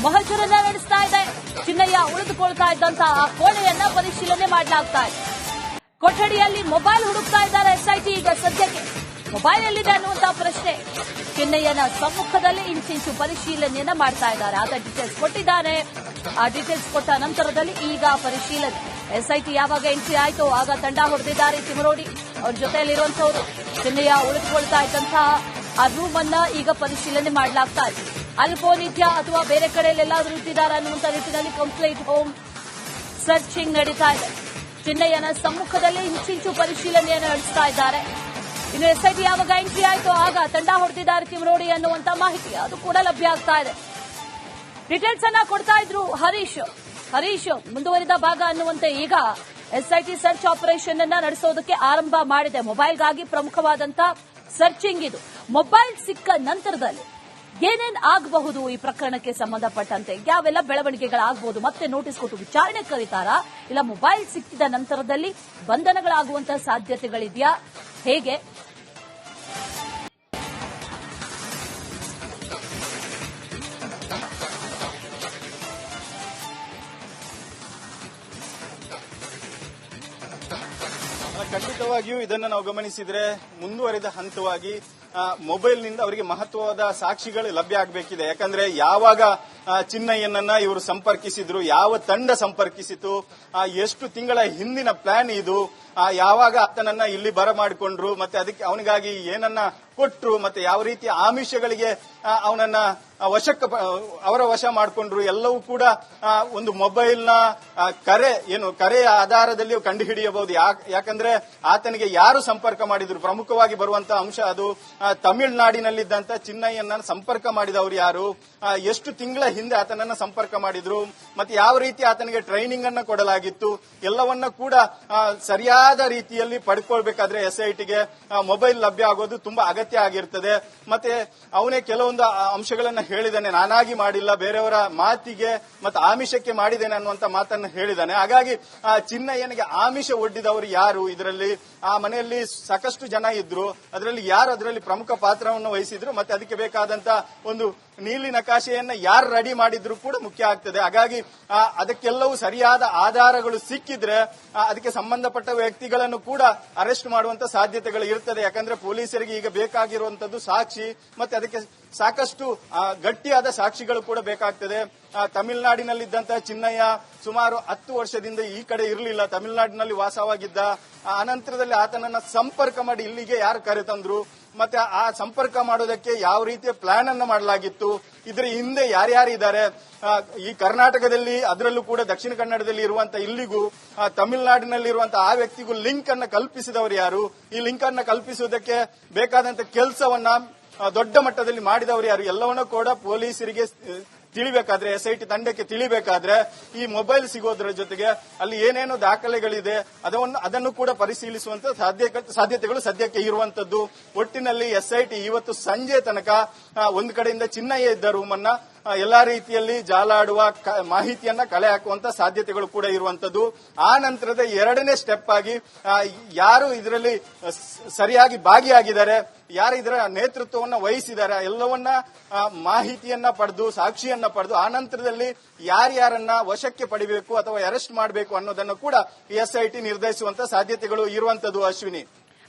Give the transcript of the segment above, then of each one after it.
ಮಹಜರನ್ನ ನಡೆಸ್ತಾ ಇದೆ. ಚಿನ್ನಯ್ಯ ಉಳಿದುಕೊಳ್ತಾ ಇದ್ದಂತಹ ಆ ಕೋಣೆಯನ್ನ ಪರಿಶೀಲನೆ ಮಾಡಲಾಗ್ತಾ ಇದೆ. ಕೊಠಡಿಯಲ್ಲಿ ಮೊಬೈಲ್ ಹುಡುಕ್ತಾ ಇದ್ದಾರೆ ಎಸ್ಐಟಿ. ಈಗ ಸದ್ಯಕ್ಕೆ ಮೊಬೈಲ್ ಎಲ್ಲಿದೆ ಅನ್ನುವಂತಹ ಪ್ರಶ್ನೆ ಚಿನ್ನಯ್ಯನ ಸಮ್ಮುಖದಲ್ಲಿ ಇಂಚಿಂಚು ಪರಿಶೀಲನೆಯನ್ನ ಮಾಡ್ತಾ ಇದ್ದಾರೆ. ಆತ ಡೀಟೇಲ್ಸ್ ಕೊಟ್ಟಿದ್ದಾನೆ. ಆ ಡೀಟೇಲ್ಸ್ ಕೊಟ್ಟ ನಂತರದಲ್ಲಿ ಈಗ ಪರಿಶೀಲನೆ. ಎಸ್ಐಟಿ ಯಾವಾಗ ಎಂಟ್ರಿ ಆಯಿತು ಆಗ ತಂಡ ಹೊಡೆದಿದ್ದಾರೆ ತಿಮರೋಡಿ. ಅವ್ರ ಜೊತೆಯಲ್ಲಿರುವಂತವರು ಚಿನ್ನಯ್ಯ ಉಳಿದುಕೊಳ್ತಾ ಇದ್ದಂತಹ ಆ ರೂಮ್ ಅನ್ನ ಈಗ ಪರಿಶೀಲನೆ ಮಾಡಲಾಗ್ತಾ ಇದೆ. ಅಲ್ಲಿ ಫೋನ್ ಇದೆಯಾ ಅಥವಾ ಬೇರೆ ಕಡೆಯಲ್ಲೆಲ್ಲಾದ್ರೂ ಇಟ್ಟಿದ್ದಾರೆ ಅನ್ನುವಂಥ ನಿಟ್ಟಿನಲ್ಲಿ ಕಂಪ್ಲೀಟ್ ಹೋಮ್ ಸರ್ಚಿಂಗ್ ನಡೀತಾ ಇದೆ. ಚಿನ್ನಯ್ಯನ ಸಮ್ಮುಖದಲ್ಲಿ ಇಂಚಿಂಚು ಪರಿಶೀಲನೆಯನ್ನು ನಡೆಸ್ತಾ ಇದ್ದಾರೆ. ಇನ್ನು ಎಸ್ಐಟಿ ಯಾವಾಗ ಎಂಟ್ರಿ ಆಯಿತು ಆಗ ತಂಡ ಹೊಡೆದಿದ್ದಾರೆ ತಿಮರೋಡಿ ಅನ್ನುವಂತ ಮಾಹಿತಿ ಅದು ಕೂಡ ಲಭ್ಯ ಆಗ್ತಾ ಇದೆ. ಡೀಟೇಲ್ಸ್ ಅನ್ನ ಕೊಡ್ತಾ ಇದ್ರು ಹರೀಶ್ ಮುಂದುವರಿದ ಭಾಗ ಅನ್ನುವಂತೆ ಈಗ ಎಸ್ಐಟಿ ಸರ್ಚ್ ಆಪರೇಷನ್ ಅನ್ನ ನಡೆಸೋದಕ್ಕೆ ಆರಂಭ ಮಾಡಿದೆ. ಮೊಬೈಲ್ಗಾಗಿ ಪ್ರಮುಖವಾದಂತಹ ಸರ್ಚಿಂಗ್ ಇದು. ಮೊಬೈಲ್ ಸಿಕ್ಕ ನಂತರದಲ್ಲಿ ಏನೇನ್ ಆಗಬಹುದು ಈ ಪ್ರಕರಣಕ್ಕೆ ಸಂಬಂಧಪಟ್ಟಂತೆ, ಯಾವೆಲ್ಲ ಬೆಳವಣಿಗೆಗಳಾಗಬಹುದು, ಮತ್ತೆ ನೋಟಿಸ್ ಕೊಟ್ಟು ವಿಚಾರಣೆ ಕರೀತಾರಾ, ಇಲ್ಲ ಮೊಬೈಲ್ ಸಿಕ್ಕಿದ ನಂತರದಲ್ಲಿ ಬಂಧನಗಳಾಗುವಂತಹ ಸಾಧ್ಯತೆಗಳಿದೆಯಾ, ಹೇಗೆ? ಖಂಡಿತವಾಗಿಯೂ ಇದನ್ನು ನಾವು ಗಮನಿಸಿದ್ರೆ ಮುಂದುವರೆದ ಹಂತವಾಗಿ ಮೊಬೈಲ್ನಿಂದ ಅವರಿಗೆ ಮಹತ್ವವಾದ ಸಾಕ್ಷಿಗಳು ಲಭ್ಯ ಆಗಬೇಕಿದೆ. ಯಾಕಂದ್ರೆ ಯಾವಾಗ ಚಿನ್ನಯ್ಯನನ್ನ ಇವರು ಸಂಪರ್ಕಿಸಿದ್ರು, ಯಾವ ತಂಡ ಸಂಪರ್ಕಿಸಿತು, ಎಷ್ಟು ತಿಂಗಳ ಹಿಂದಿನ ಪ್ಲಾನ್ ಇದು, ಯಾವಾಗ ಆತನನ್ನ ಇಲ್ಲಿ ಬರಮಾಡಿಕೊಂಡ್ರು, ಮತ್ತೆ ಅದಕ್ಕೆ ಅವನಿಗಾಗಿ ಏನನ್ನ ಕೊಟ್ರು, ಮತ್ತೆ ಯಾವ ರೀತಿ ಆಮಿಷಗಳಿಗೆ ಅವನನ್ನ ಅವರ ವಶ ಮಾಡಿಕೊಂಡ್ರು, ಎಲ್ಲವೂ ಕೂಡ ಒಂದು ಮೊಬೈಲ್ನ ಕರೆಯ ಆಧಾರದಲ್ಲಿ ಕಂಡುಹಿಡಿಯಬಹುದು. ಯಾಕಂದ್ರೆ ಆತನಿಗೆ ಯಾರು ಸಂಪರ್ಕ ಮಾಡಿದ್ರು, ಪ್ರಮುಖವಾಗಿ ಬರುವಂತಹ ಅಂಶ ಅದು ತಮಿಳುನಾಡಿನಲ್ಲಿದ್ದಂತ ಚಿನ್ನಯ್ಯನ ಸಂಪರ್ಕ ಮಾಡಿದವರು ಯಾರು, ಎಷ್ಟು ತಿಂಗಳ ಹಿಂದೆ ಆತನನ್ನ ಸಂಪರ್ಕ ಮಾಡಿದ್ರು, ಮತ್ತೆ ಯಾವ ರೀತಿ ಆತನಿಗೆ ಟ್ರೈನಿಂಗ್ ಅನ್ನ ಕೊಡಲಾಗಿತ್ತು, ಎಲ್ಲವನ್ನ ಕೂಡ ಸರಿಯಾದ ರೀತಿಯಲ್ಲಿ ಪಡ್ಕೊಳ್ಬೇಕಾದ್ರೆ ಎಸ್ಐಟಿಗೆ ಮೊಬೈಲ್ ಲಭ್ಯ ಆಗೋದು ತುಂಬಾ ಅಗತ್ಯ ಆಗಿರ್ತದೆ. ಮತ್ತೆ ಅವನೇ ಕೆಲವೊಂದು ಅಂಶಗಳನ್ನ ಹೇಳಿದ್ದಾನೆ, ನಾನಾಗಿ ಮಾಡಿಲ್ಲ, ಬೇರೆಯವರ ಮಾತಿಗೆ ಮತ್ತೆ ಆಮಿಷಕ್ಕೆ ಮಾಡಿದ್ದೇನೆ ಅನ್ನುವಂತ ಮಾತನ್ನ ಹೇಳಿದ್ದಾನೆ. ಹಾಗಾಗಿ ಚಿನ್ನಯ್ಯನಿಗೆ ಆಮಿಷ ಒಡ್ಡಿದವರು ಯಾರು, ಇದರಲ್ಲಿ ಆ ಮನೆಯಲ್ಲಿ ಸಾಕಷ್ಟು ಜನ ಇದ್ರು, ಅದರಲ್ಲಿ ಯಾರು ಅದರಲ್ಲಿ ಪ್ರಮುಖ ಪಾತ್ರವನ್ನು ವಹಿಸಿದ್ರು, ಮತ್ತೆ ಅದಕ್ಕೆ ಬೇಕಾದಂತ ಒಂದು ನೀಲಿ ನಕಾಶೆಯನ್ನ ಯಾರು ರೆಡಿ ಮಾಡಿದ್ರು ಕೂಡ ಮುಖ್ಯ ಆಗ್ತದೆ. ಹಾಗಾಗಿ ಅದಕ್ಕೆಲ್ಲವೂ ಸರಿಯಾದ ಆಧಾರಗಳು ಸಿಕ್ಕಿದ್ರೆ ಅದಕ್ಕೆ ಸಂಬಂಧಪಟ್ಟ ವ್ಯಕ್ತಿಗಳನ್ನು ಕೂಡ ಅರೆಸ್ಟ್ ಮಾಡುವಂತ ಸಾಧ್ಯತೆಗಳು ಇರ್ತದೆ. ಯಾಕಂದ್ರೆ ಪೊಲೀಸರಿಗೆ ಈಗ ಬೇಕಾಗಿರುವಂತದ್ದು ಸಾಕ್ಷಿ, ಮತ್ತೆ ಅದಕ್ಕೆ ಸಾಕಷ್ಟು ಗಟ್ಟಿಯಾದ ಸಾಕ್ಷಿಗಳು ಕೂಡ ಬೇಕಾಗ್ತದೆ. ತಮಿಳುನಾಡಿನಲ್ಲಿದ್ದಂತಹ ಚಿನ್ನಯ್ಯ ಸುಮಾರು 10 ವರ್ಷದಿಂದ ಈ ಕಡೆ ಇರಲಿಲ್ಲ, ತಮಿಳುನಾಡಿನಲ್ಲಿ ವಾಸವಾಗಿದ್ದ. ಅನಂತರದಲ್ಲಿ ಆತನನ್ನ ಸಂಪರ್ಕ ಮಾಡಿ ಇಲ್ಲಿಗೆ ಯಾರು ಕರೆತಂದ್ರು, ಮತ್ತೆ ಆ ಸಂಪರ್ಕ ಮಾಡೋದಕ್ಕೆ ಯಾವ ರೀತಿಯ ಪ್ಲಾನ್ ಅನ್ನು ಮಾಡಲಾಗಿತ್ತು, ಇದರ ಹಿಂದೆ ಯಾರ್ಯಾರಿದ್ದಾರೆ, ಈ ಕರ್ನಾಟಕದಲ್ಲಿ ಅದರಲ್ಲೂ ಕೂಡ ದಕ್ಷಿಣ ಕನ್ನಡದಲ್ಲಿ ಇರುವಂತಹ ಇಲ್ಲಿಗೂ ತಮಿಳುನಾಡಿನಲ್ಲಿರುವಂತಹ ಆ ವ್ಯಕ್ತಿಗೂ ಲಿಂಕ್ ಅನ್ನ ಕಲ್ಪಿಸಿದವರು ಯಾರು, ಈ ಲಿಂಕ್ ಅನ್ನ ಕಲ್ಪಿಸುವುದಕ್ಕೆ ಬೇಕಾದಂತ ಕೆಲಸವನ್ನ ದೊಡ್ಡ ಮಟ್ಟದಲ್ಲಿ ಮಾಡಿದವರು ಯಾರು, ಎಲ್ಲವನ್ನೂ ಕೂಡ ಪೊಲೀಸರಿಗೆ ತಿಳಿಬೇಕಾದ್ರೆ, ಎಸ್ಐಟಿ ತಂಡಕ್ಕೆ ತಿಳಿಬೇಕಾದ್ರೆ ಈ ಮೊಬೈಲ್ ಸಿಗೋದ್ರ ಜೊತೆಗೆ ಅಲ್ಲಿ ಏನೇನು ದಾಖಲೆಗಳಿದೆ ಅದನ್ನು ಕೂಡ ಪರಿಶೀಲಿಸುವಂತ ಸಾಧ್ಯತೆಗಳು ಸದ್ಯಕ್ಕೆ ಇರುವಂತದ್ದು. ಒಟ್ಟಿನಲ್ಲಿ ಎಸ್ಐಟಿ ಇವತ್ತು ಸಂಜೆ ತನಕ ಒಂದು ಕಡೆಯಿಂದ ಚಿನ್ನಯ್ಯ ಇದ್ದ ರೂಮ್ ಅನ್ನ ಎಲ್ಲಾ ರೀತಿಯಲ್ಲಿ ಜಾಲಾಡುವ ಮಾಹಿತಿಯನ್ನ ಕಲೆ ಹಾಕುವಂತ ಸಾಧ್ಯತೆಗಳು ಕೂಡ ಇರುವಂತದ್ದು. ಆ ನಂತರದ ಎರಡನೇ ಸ್ಟೆಪ್ ಆಗಿ ಯಾರು ಇದರಲ್ಲಿ ಸರಿಯಾಗಿ ಭಾಗಿಯಾಗಿದ್ದಾರೆ, ಯಾರು ಇದರ ನೇತೃತ್ವವನ್ನು ವಹಿಸಿದ್ದಾರೆ, ಎಲ್ಲವನ್ನ ಮಾಹಿತಿಯನ್ನ ಪಡೆದು ಸಾಕ್ಷಿಯನ್ನ ಪಡೆದು ಆ ನಂತರದಲ್ಲಿ ಯಾರ್ಯಾರನ್ನ ವಶಕ್ಕೆ ಪಡಿಬೇಕು ಅಥವಾ ಅರೆಸ್ಟ್ ಮಾಡಬೇಕು ಅನ್ನೋದನ್ನು ಕೂಡ ಎಸ್ಐಟಿ ನಿರ್ಧರಿಸುವಂತ ಸಾಧ್ಯತೆಗಳು ಇರುವಂತದ್ದು. ಅಶ್ವಿನಿ,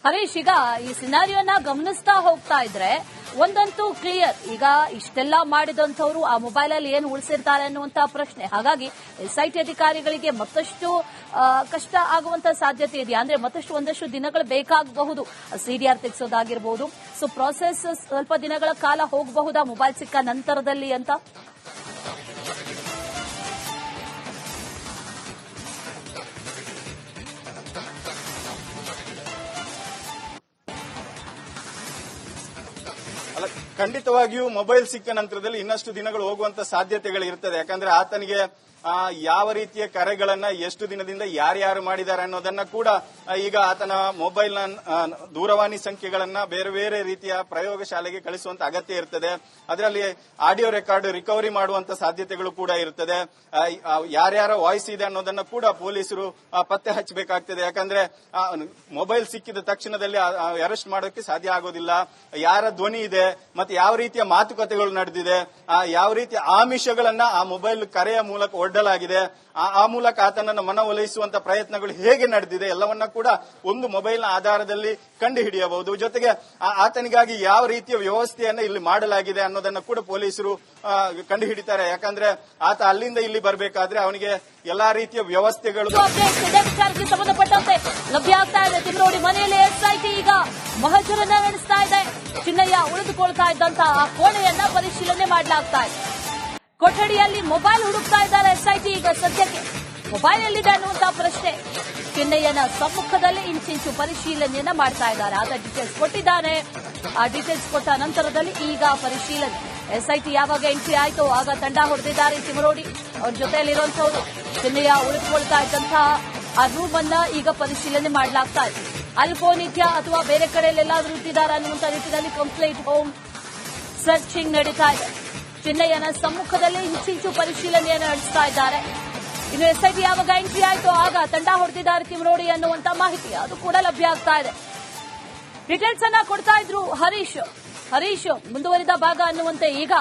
ಹರೀಶ್, ಈಗ ಈ ಸಿನಾರಿಯೋನ ಗಮನಿಸ್ತಾ ಹೋಗ್ತಾ ಇದ್ರೆ ಒಂದಂತೂ ಕ್ಲಿಯರ್, ಈಗ ಇಷ್ಟೆಲ್ಲ ಮಾಡಿದಂಥವ್ರು ಆ ಮೊಬೈಲ್ ಅಲ್ಲಿ ಏನು ಉಳಿಸಿರ್ತಾರೆ ಅನ್ನುವಂತಹ ಪ್ರಶ್ನೆ. ಹಾಗಾಗಿ ಎಸ್ಐಟಿ ಅಧಿಕಾರಿಗಳಿಗೆ ಮತ್ತಷ್ಟು ಕಷ್ಟ ಆಗುವಂತಹ ಸಾಧ್ಯತೆ ಇದೆಯಾ, ಅಂದ್ರೆ ಮತ್ತಷ್ಟು ಒಂದಷ್ಟು ದಿನಗಳು ಬೇಕಾಗಬಹುದು, ಸಿಡಿಆರ್ ತೆಗೆಸೋದಾಗಿರ್ಬಹುದು. ಸೊ ಪ್ರಾಸೆಸ್ ಸ್ವಲ್ಪ ದಿನಗಳ ಕಾಲ ಹೋಗಬಹುದಾ ಮೊಬೈಲ್ ಸಿಕ್ಕ ನಂತರದಲ್ಲಿ ಅಂತ? ಖಂಡಿತವಾಗಿಯೂ ಮೊಬೈಲ್ ಸಿಕ್ಕ ನಂತರದಲ್ಲಿ ಇನ್ನಷ್ಟು ದಿನಗಳು ಹೋಗುವಂತ ಸಾಧ್ಯತೆಗಳು ಇರ್ತದೆ. ಯಾಕಂದ್ರೆ ಆತನಿಗೆ ಯಾವ ರೀತಿಯ ಕರೆಗಳನ್ನ ಎಷ್ಟು ದಿನದಿಂದ ಯಾರ್ಯಾರು ಮಾಡಿದ್ದಾರೆ ಅನ್ನೋದನ್ನ ಕೂಡ ಈಗ ಆತನ ಮೊಬೈಲ್ನ ದೂರವಾಣಿ ಸಂಖ್ಯೆಗಳನ್ನ ಬೇರೆ ಬೇರೆ ರೀತಿಯ ಪ್ರಯೋಗಶಾಲೆಗೆ ಕಳಿಸುವಂತ ಅಗತ್ಯ ಇರ್ತದೆ. ಅದರಲ್ಲಿ ಆಡಿಯೋ ರೆಕಾರ್ಡ್ ರಿಕವರಿ ಮಾಡುವಂತ ಸಾಧ್ಯತೆಗಳು ಕೂಡ ಇರ್ತದೆ. ಯಾರ್ಯಾರ ವಾಯ್ಸ್ ಇದೆ ಅನ್ನೋದನ್ನ ಕೂಡ ಪೊಲೀಸರು ಪತ್ತೆ ಹಚ್ಚಬೇಕಾಗ್ತದೆ. ಯಾಕಂದ್ರೆ ಮೊಬೈಲ್ ಸಿಕ್ಕಿದ ತಕ್ಷಣದಲ್ಲಿ ಅರೆಸ್ಟ್ ಮಾಡೋಕೆ ಸಾಧ್ಯ ಆಗೋದಿಲ್ಲ. ಯಾರ ಧ್ವನಿ ಇದೆ ಮತ್ತೆ ಯಾವ ರೀತಿಯ ಮಾತುಕತೆಗಳು ನಡೆದಿದೆ, ಯಾವ ರೀತಿಯ ಆಮಿಷಗಳನ್ನ ಆ ಮೊಬೈಲ್ ಕರೆಯ ಮೂಲಕ ಒಡ್ಡಲಾಗಿದೆ, ಆ ಮೂಲಕ ಆತನನ್ನು ಮನವೊಲಿಸುವಂತ ಪ್ರಯತ್ನಗಳು ಹೇಗೆ ನಡೆದಿದೆ ಎಲ್ಲವನ್ನ ಕೂಡ ಒಂದು ಮೊಬೈಲ್ನ ಆಧಾರದಲ್ಲಿ ಕಂಡು ಹಿಡಿಯಬಹುದು. ಜೊತೆಗೆ ಆತನಿಗಾಗಿ ಯಾವ ರೀತಿಯ ವ್ಯವಸ್ಥೆಯನ್ನ ಇಲ್ಲಿ ಮಾಡಲಾಗಿದೆ ಅನ್ನೋದನ್ನ ಕೂಡ ಪೊಲೀಸರು ಕಂಡು ಹಿಡಿತಾರೆ. ಯಾಕಂದ್ರೆ ಆತ ಅಲ್ಲಿಂದ ಇಲ್ಲಿ ಬರಬೇಕಾದ್ರೆ ಅವನಿಗೆ ಎಲ್ಲಾ ರೀತಿಯ ವ್ಯವಸ್ಥೆಗಳು ವಿಚಾರಕ್ಕೆ ಸಂಬಂಧಪಟ್ಟಂತೆ ಲಭ್ಯ ಆಗ್ತಾ ಇದೆ. ತಿಮ್ರೋಡಿ ಮನೆಯಲ್ಲಿ ಎಸ್ಐಟಿ ಈಗ ಮಹಜರನ್ನ ನಡೆಸ್ತಾ ಇದೆ. ಚಿನ್ನಯ್ಯ ಉಳಿದುಕೊಳ್ತಾ ಇದ್ದಂತಹ ಆ ಕೋಣೆಯನ್ನ ಪರಿಶೀಲನೆ ಮಾಡಲಾಗ್ತಾ ಇದೆ. ಕೊಠಡಿಯಲ್ಲಿ ಮೊಬೈಲ್ ಹುಡುಕ್ತಾ ಇದ್ದಾರೆ ಎಸ್ಐಟಿ ಈಗ ಸದ್ಯಕ್ಕೆ. ಮೊಬೈಲ್ ಎಲ್ಲಿದೆ ಅನ್ನುವಂತಹ ಪ್ರಶ್ನೆ ಚಿನ್ನಯ್ಯನ ಸಮ್ಮುಖದಲ್ಲಿ ಇಂಚಿಂಚು ಪರಿಶೀಲನೆಯನ್ನ ಮಾಡ್ತಾ ಇದ್ದಾರೆ. ಆತ ಡೀಟೇಲ್ಸ್ ಕೊಟ್ಟಿದ್ದಾನೆ. ಆ ಡೀಟೇಲ್ಸ್ ಕೊಟ್ಟ ನಂತರದಲ್ಲಿ ಈಗ ಪರಿಶೀಲನೆ. ಎಸ್ಐಟಿ ಯಾವಾಗ ಎಂಟ್ರಿ ಆಯಿತು ಆಗ ತಂಡ ಹೊಡೆದಿದ್ದಾರೆ ತಿಮರೋಡಿ. ಅವ್ರ ಜೊತೆಯಲ್ಲಿರುವಂತಹವರು ಚಿನ್ನಯ್ಯ ಉಳಿದುಕೊಳ್ತಾ ಇದ್ದಂತಹ ಆ ರೂಮ್ ಅನ್ನ ಈಗ ಪರಿಶೀಲನೆ ಮಾಡಲಾಗ್ತಾ ಇದೆ. ಅಲ್ಲಿ ಫೋನ್ ಇದೆಯಾ ಅಥವಾ ಬೇರೆ ಕಡೆಯಲ್ಲೆಲ್ಲಾದ್ರೂ ಇಟ್ಟಿದ್ದಾರೆ ಅನ್ನುವಂತ ನಿಟ್ಟಿನಲ್ಲಿ ಕಂಪ್ಲೀಟ್ ಹೋಮ್ ಸರ್ಚಿಂಗ್ ನಡೀತಾ ಇದೆ. ಚಿನ್ನಯ್ಯನ ಸಮ್ಮುಖದಲ್ಲಿ ಇಂಚಿಂಚು ಪರಿಶೀಲನೆಯನ್ನು ನಡೆಸ್ತಾ ಇದ್ದಾರೆ. ಇನ್ನು ಎಸ್ಐಟಿ ಯಾವಾಗ ಎಂಟ್ರಿ ಆಯಿತು ಆಗ ತಂಡ ಹೊಡೆದಿದ್ದಾರೆ ತಿಮರೋಡಿ ಅನ್ನುವಂತ ಮಾಹಿತಿ ಅದು ಕೂಡ ಲಭ್ಯ ಆಗ್ತಾ ಇದೆ. ಡೀಟೇಲ್ಸ್ ಅನ್ನ ಕೊಡ್ತಾ ಇದ್ರು ಹರೀಶ್ ಮುಂದುವರಿದ ಭಾಗ ಅನ್ನುವಂತೆ ಈಗ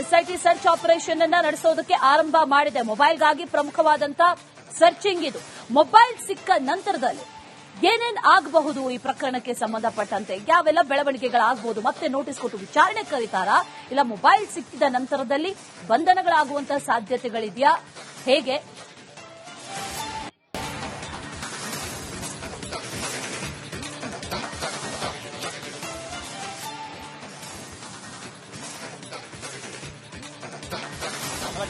ಎಸ್ಐಟಿ ಸರ್ಚ್ ಆಪರೇಷನ್ ಅನ್ನ ನಡೆಸೋದಕ್ಕೆ ಆರಂಭ ಮಾಡಿದೆ. ಮೊಬೈಲ್ಗಾಗಿ ಪ್ರಮುಖವಾದಂತ ಸರ್ಚಿಂಗ್ ಇದು. ಮೊಬೈಲ್ ಸಿಕ್ಕ ನಂತರದಲ್ಲಿ ಏನೇನ್ ಆಗಬಹುದು ಈ ಪ್ರಕರಣಕ್ಕೆ ಸಂಬಂಧಪಟ್ಟಂತೆ, ಯಾವೆಲ್ಲ ಬೆಳವಣಿಗೆಗಳಾಗಬಹುದು, ಮತ್ತೆ ನೋಟಿಸ್ ಕೊಟ್ಟು ವಿಚಾರಣೆ ಕರೀತಾರಾ, ಇಲ್ಲ ಮೊಬೈಲ್ ಸಿಕ್ಕಿದ ನಂತರದಲ್ಲಿ ಬಂಧನಗಳಾಗುವಂತಹ ಸಾಧ್ಯತೆಗಳಿದೆಯಾ, ಹೇಗೆ?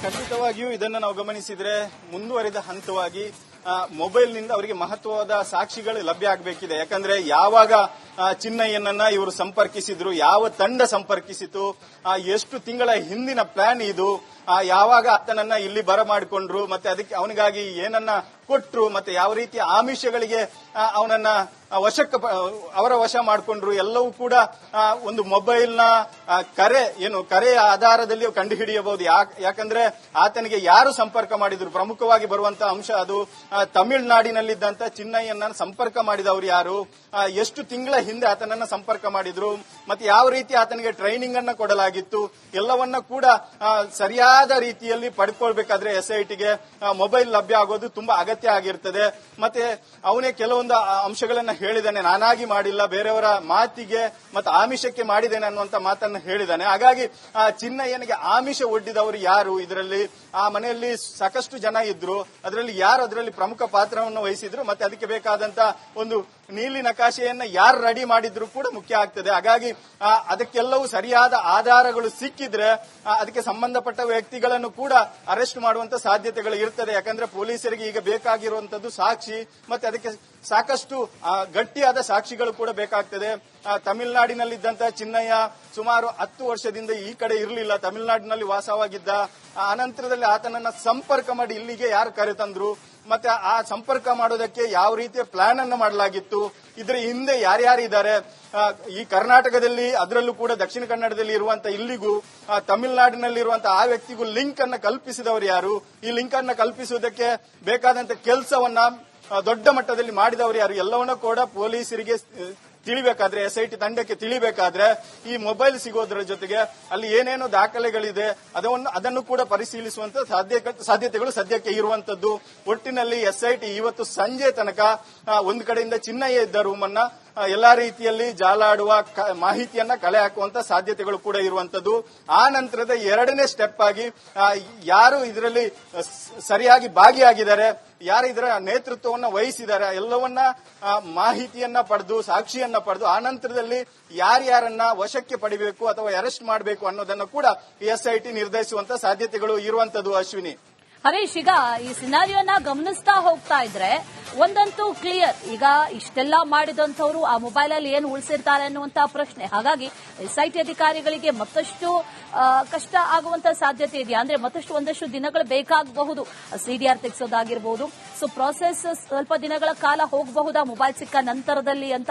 ಖಂಡಿತವಾಗಿಯೂ ಇದನ್ನು ನಾವು ಗಮನಿಸಿದ್ರೆ ಮುಂದುವರಿದ ಹಂತವಾಗಿ ಮೊಬೈಲ್ನಿಂದ ಅವರಿಗೆ ಮಹತ್ವದ ಸಾಕ್ಷಿಗಳು ಲಭ್ಯ ಆಗಬೇಕಿದೆ. ಯಾಕಂದ್ರೆ ಯಾವಾಗ ಚಿನ್ನಯ್ಯನನ್ನ ಇವರು ಸಂಪರ್ಕಿಸಿದ್ರು, ಯಾವ ತಂಡ ಸಂಪರ್ಕಿಸಿತು, ಎಷ್ಟು ತಿಂಗಳ ಹಿಂದಿನ ಪ್ಲಾನ್ ಇದು, ಯಾವಾಗ ಆತನನ್ನ ಇಲ್ಲಿ ಬರಮಾಡಿಕೊಂಡ್ರು, ಮತ್ತೆ ಅದಕ್ಕೆ ಅವನಿಗಾಗಿ ಏನನ್ನ ಕೊಟ್ರು, ಮತ್ತೆ ಯಾವ ರೀತಿಯ ಆಮಿಷಗಳಿಗೆ ಅವನನ್ನ ಅವರ ವಶ ಮಾಡಿಕೊಂಡ್ರು, ಎಲ್ಲವೂ ಕೂಡ ಒಂದು ಮೊಬೈಲ್ನ ಕರೆಯ ಆಧಾರದಲ್ಲಿ ಕಂಡುಹಿಡಿಯಬಹುದು. ಯಾಕಂದ್ರೆ ಆತನಿಗೆ ಯಾರು ಸಂಪರ್ಕ ಮಾಡಿದ್ರು, ಪ್ರಮುಖವಾಗಿ ಬರುವಂತಹ ಅಂಶ ಅದು ತಮಿಳುನಾಡಿನಲ್ಲಿದ್ದಂತ ಚಿನ್ನಯ್ಯನ ಸಂಪರ್ಕ ಮಾಡಿದವರು ಯಾರು, ಎಷ್ಟು ತಿಂಗಳ ಹಿಂದೆ ಆತನನ್ನ ಸಂಪರ್ಕ ಮಾಡಿದ್ರು, ಮತ್ತೆ ಯಾವ ರೀತಿ ಆತನಿಗೆ ಟ್ರೈನಿಂಗ್ ಅನ್ನ ಕೊಡಲಾಗಿತ್ತು, ಎಲ್ಲವನ್ನ ಕೂಡ ಸರಿಯಾದ ರೀತಿಯಲ್ಲಿ ಪಡ್ಕೊಳ್ಬೇಕಾದ್ರೆ ಎಸ್ಐಟಿಗೆ ಮೊಬೈಲ್ ಲಭ್ಯ ಆಗೋದು ತುಂಬಾ ಅಗತ್ಯ ಆಗಿರ್ತದೆ. ಮತ್ತೆ ಅವನೇ ಕೆಲವೊಂದು ಅಂಶಗಳನ್ನ ಹೇಳಿದ್ದಾನೆ, ನಾನಾಗಿ ಮಾಡಿಲ್ಲ, ಬೇರೆಯವರ ಮಾತಿಗೆ ಮತ್ತು ಆಮಿಷಕ್ಕೆ ಮಾಡಿದ್ದೇನೆ ಅನ್ನುವಂತ ಮಾತನ್ನ ಹೇಳಿದ್ದಾನೆ. ಹಾಗಾಗಿ ಚಿನ್ನಯ್ಯನಿಗೆ ಆಮಿಷ ಒಡ್ಡಿದವರು ಯಾರು, ಇದರಲ್ಲಿ ಆ ಮನೆಯಲ್ಲಿ ಸಾಕಷ್ಟು ಜನ ಇದ್ರು, ಅದರಲ್ಲಿ ಯಾರು ಅದರಲ್ಲಿ ಪ್ರಮುಖ ಪಾತ್ರವನ್ನು ವಹಿಸಿದ್ರು, ಮತ್ತೆ ಅದಕ್ಕೆ ಬೇಕಾದಂತ ಒಂದು ನೀಲಿ ನಕಾಶೆಯನ್ನ ಯಾರು ರೆಡಿ ಮಾಡಿದ್ರು ಕೂಡ ಮುಖ್ಯ ಆಗ್ತದೆ. ಹಾಗಾಗಿ ಅದಕ್ಕೆಲ್ಲವೂ ಸರಿಯಾದ ಆಧಾರಗಳು ಸಿಕ್ಕಿದ್ರೆ ಅದಕ್ಕೆ ಸಂಬಂಧಪಟ್ಟ ವ್ಯಕ್ತಿಗಳನ್ನು ಕೂಡ ಅರೆಸ್ಟ್ ಮಾಡುವಂತ ಸಾಧ್ಯತೆಗಳು ಇರ್ತದೆ. ಯಾಕಂದ್ರೆ ಪೊಲೀಸರಿಗೆ ಈಗ ಬೇಕಾಗಿರುವಂತದ್ದು ಸಾಕ್ಷಿ, ಮತ್ತೆ ಅದಕ್ಕೆ ಸಾಕಷ್ಟು ಗಟ್ಟಿಯಾದ ಸಾಕ್ಷಿಗಳು ಕೂಡ ಬೇಕಾಗ್ತದೆ. ತಮಿಳುನಾಡಿನಲ್ಲಿದ್ದಂತಹ ಚಿನ್ನಯ್ಯ ಸುಮಾರು 10 ವರ್ಷದಿಂದ ಈ ಕಡೆ ಇರಲಿಲ್ಲ, ತಮಿಳುನಾಡಿನಲ್ಲಿ ವಾಸವಾಗಿದ್ದ. ಅನಂತರದಲ್ಲಿ ಆತನನ್ನ ಸಂಪರ್ಕ ಮಾಡಿ ಇಲ್ಲಿಗೆ ಯಾರು ಕರೆತಂದ್ರು, ಮತ್ತೆ ಆ ಸಂಪರ್ಕ ಮಾಡೋದಕ್ಕೆ ಯಾವ ರೀತಿಯ ಪ್ಲಾನ್ ಅನ್ನು ಮಾಡಲಾಗಿತ್ತು, ಇದರ ಹಿಂದೆ ಯಾರ್ಯಾರಿದ್ದಾರೆ, ಈ ಕರ್ನಾಟಕದಲ್ಲಿ ಅದರಲ್ಲೂ ಕೂಡ ದಕ್ಷಿಣ ಕನ್ನಡದಲ್ಲಿ ಇರುವಂತಹ ಇಲ್ಲಿಗೂ ತಮಿಳುನಾಡಿನಲ್ಲಿರುವಂತಹ ಆ ವ್ಯಕ್ತಿಗೂ ಲಿಂಕ್ ಅನ್ನ ಕಲ್ಪಿಸಿದವರು ಯಾರು, ಈ ಲಿಂಕ್ ಅನ್ನ ಕಲ್ಪಿಸುವುದಕ್ಕೆ ಬೇಕಾದಂತ ಕೆಲಸವನ್ನ ದೊಡ್ಡ ಮಟ್ಟದಲ್ಲಿ ಮಾಡಿದವರು ಯಾರು, ಎಲ್ಲವನ್ನೂ ಕೂಡ ಪೊಲೀಸರಿಗೆ ತಿಳಿಬೇಕಾದ್ರೆ, ಎಸ್ಐಟಿ ತಂಡಕ್ಕೆ ತಿಳಿಬೇಕಾದ್ರೆ ಈ ಮೊಬೈಲ್ ಸಿಗೋದ್ರ ಜೊತೆಗೆ ಅಲ್ಲಿ ಏನೇನು ದಾಖಲೆಗಳಿದೆ ಅದನ್ನು ಕೂಡ ಪರಿಶೀಲಿಸುವಂತ ಸಾಧ್ಯತೆಗಳು ಸದ್ಯಕ್ಕೆ ಇರುವಂತದ್ದು. ಒಟ್ಟಿನಲ್ಲಿ ಎಸ್ಐಟಿ ಇವತ್ತು ಸಂಜೆ ತನಕ ಒಂದು ಕಡೆಯಿಂದ ಚಿನ್ನಯ್ಯ ಇದ್ದ ರೂಮ್ ಅನ್ನ ಎಲ್ಲಾ ರೀತಿಯಲ್ಲಿ ಜಾಲಾಡುವ ಮಾಹಿತಿಯನ್ನ ಕಲೆ ಹಾಕುವಂತ ಸಾಧ್ಯತೆಗಳು ಕೂಡ ಇರುವಂತದ್ದು. ಆ ನಂತರದ ಎರಡನೇ ಸ್ಟೆಪ್ ಆಗಿ ಯಾರು ಇದರಲ್ಲಿ ಸರಿಯಾಗಿ ಭಾಗಿಯಾಗಿದ್ದಾರೆ, ಯಾರು ಇದರ ನೇತೃತ್ವವನ್ನು ವಹಿಸಿದ್ದಾರೆ, ಎಲ್ಲವನ್ನ ಮಾಹಿತಿಯನ್ನ ಪಡೆದು ಸಾಕ್ಷಿಯನ್ನ ಪಡೆದು ಆ ನಂತರದಲ್ಲಿ ಯಾರ್ಯಾರನ್ನ ವಶಕ್ಕೆ ಪಡಿಬೇಕು ಅಥವಾ ಅರೆಸ್ಟ್ ಮಾಡಬೇಕು ಅನ್ನೋದನ್ನು ಕೂಡ ಎಸ್ಐಟಿ ನಿರ್ಧರಿಸುವಂತ ಸಾಧ್ಯತೆಗಳು ಇರುವಂತದ್ದು. ಅಶ್ವಿನಿ, ಹರೀಶ್, ಈಗ ಈ ಸಿನಾರಿಯೋನ ಗಮನಿಸ್ತಾ ಹೋಗ್ತಾ ಇದ್ರೆ ಒಂದಂತೂ ಕ್ಲಿಯರ್, ಈಗ ಇಷ್ಟೆಲ್ಲ ಮಾಡಿದಂಥವ್ರು ಆ ಮೊಬೈಲ್ ಅಲ್ಲಿ ಏನು ಉಳಿಸಿರ್ತಾರೆ ಅನ್ನುವಂತ ಪ್ರಶ್ನೆ. ಹಾಗಾಗಿ ಎಸ್ಐಟಿ ಅಧಿಕಾರಿಗಳಿಗೆ ಮತ್ತಷ್ಟು ಕಷ್ಟ ಆಗುವಂತ ಸಾಧ್ಯತೆ ಇದೆಯಾ? ಅಂದ್ರೆ ಒಂದಷ್ಟು ದಿನಗಳು ಬೇಕಾಗಬಹುದು, ಸಿಡಿಆರ್ ತೆಗೆಸೋದಾಗಿರ್ಬಹುದು. ಸೊ ಪ್ರಾಸೆಸ್ ಸ್ವಲ್ಪ ದಿನಗಳ ಕಾಲ ಹೋಗಬಹುದಾ ಮೊಬೈಲ್ ಸಿಕ್ಕ ನಂತರದಲ್ಲಿ ಅಂತ?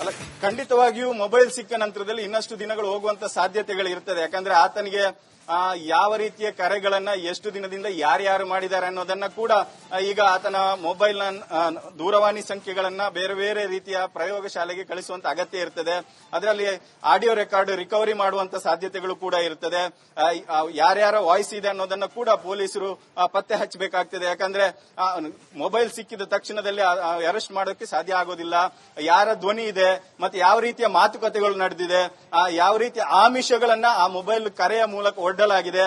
ಅಲ್ಲ, ಖಂಡಿತವಾಗಿಯೂ ಮೊಬೈಲ್ ಸಿಕ್ಕ ನಂತರದಲ್ಲಿ ಇನ್ನಷ್ಟು ದಿನಗಳು ಹೋಗುವಂತ ಸಾಧ್ಯತೆಗಳು ಇರ್ತದೆ. ಯಾಕಂದ್ರೆ ಆತನಿಗೆ ಯಾವ ರೀತಿಯ ಕರೆಗಳನ್ನ ಎಷ್ಟು ದಿನದಿಂದ ಯಾರ್ಯಾರು ಮಾಡಿದ್ದಾರೆ ಅನ್ನೋದನ್ನ ಕೂಡ ಈಗ ಆತನ ಮೊಬೈಲ್ನ ದೂರವಾಣಿ ಸಂಖ್ಯೆಗಳನ್ನ ಬೇರೆ ಬೇರೆ ರೀತಿಯ ಪ್ರಯೋಗಶಾಲೆಗೆ ಕಳಿಸುವಂತ ಅಗತ್ಯ ಇರ್ತದೆ. ಅದರಲ್ಲಿ ಆಡಿಯೋ ರೆಕಾರ್ಡ್ ರಿಕವರಿ ಮಾಡುವಂತ ಸಾಧ್ಯತೆಗಳು ಕೂಡ ಇರ್ತದೆ. ಯಾರ್ಯಾರ ವಾಯ್ಸ್ ಇದೆ ಅನ್ನೋದನ್ನ ಕೂಡ ಪೊಲೀಸರು ಪತ್ತೆ ಹಚ್ಚಬೇಕಾಗ್ತದೆ. ಯಾಕಂದ್ರೆ ಮೊಬೈಲ್ ಸಿಕ್ಕಿದ ತಕ್ಷಣದಲ್ಲಿ ಅರೆಸ್ಟ್ ಮಾಡೋಕೆ ಸಾಧ್ಯ ಆಗೋದಿಲ್ಲ. ಯಾರ ಧ್ವನಿ ಇದೆ, ಮತ್ತೆ ಯಾವ ರೀತಿಯ ಮಾತುಕತೆಗಳು ನಡೆದಿದೆ, ಯಾವ ರೀತಿಯ ಆಮಿಷಗಳನ್ನ ಆ ಮೊಬೈಲ್ ಕರೆಯ ಮೂಲಕ ಒಡ್ಡಲಾಗಿದೆ,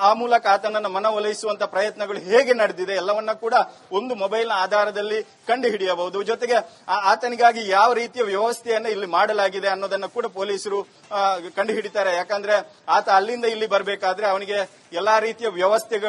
ಆ ಮೂಲಕ ಆತನನ್ನು ಮನವೊಲಿಸುವಂತ ಪ್ರಯತ್ನಗಳು ಹೇಗೆ ನಡೆದಿದೆ ಎಲ್ಲವನ್ನ ಕೂಡ ಒಂದು ಮೊಬೈಲ್ನ ಆಧಾರದಲ್ಲಿ ಕಂಡು ಹಿಡಿಯಬಹುದು. ಜೊತೆಗೆ ಆತನಿಗಾಗಿ ಯಾವ ರೀತಿಯ ವ್ಯವಸ್ಥೆಯನ್ನು ಇಲ್ಲಿ ಮಾಡಲಾಗಿದೆ ಅನ್ನೋದನ್ನ ಕೂಡ ಪೊಲೀಸರು ಕಂಡು ಹಿಡಿತಾರೆ. ಯಾಕಂದ್ರೆ ಆತ ಅಲ್ಲಿಂದ ಇಲ್ಲಿ ಬರಬೇಕಾದ್ರೆ ಅವನಿಗೆ ಎಲ್ಲಾ ರೀತಿಯ ವ್ಯವಸ್ಥೆಗಳು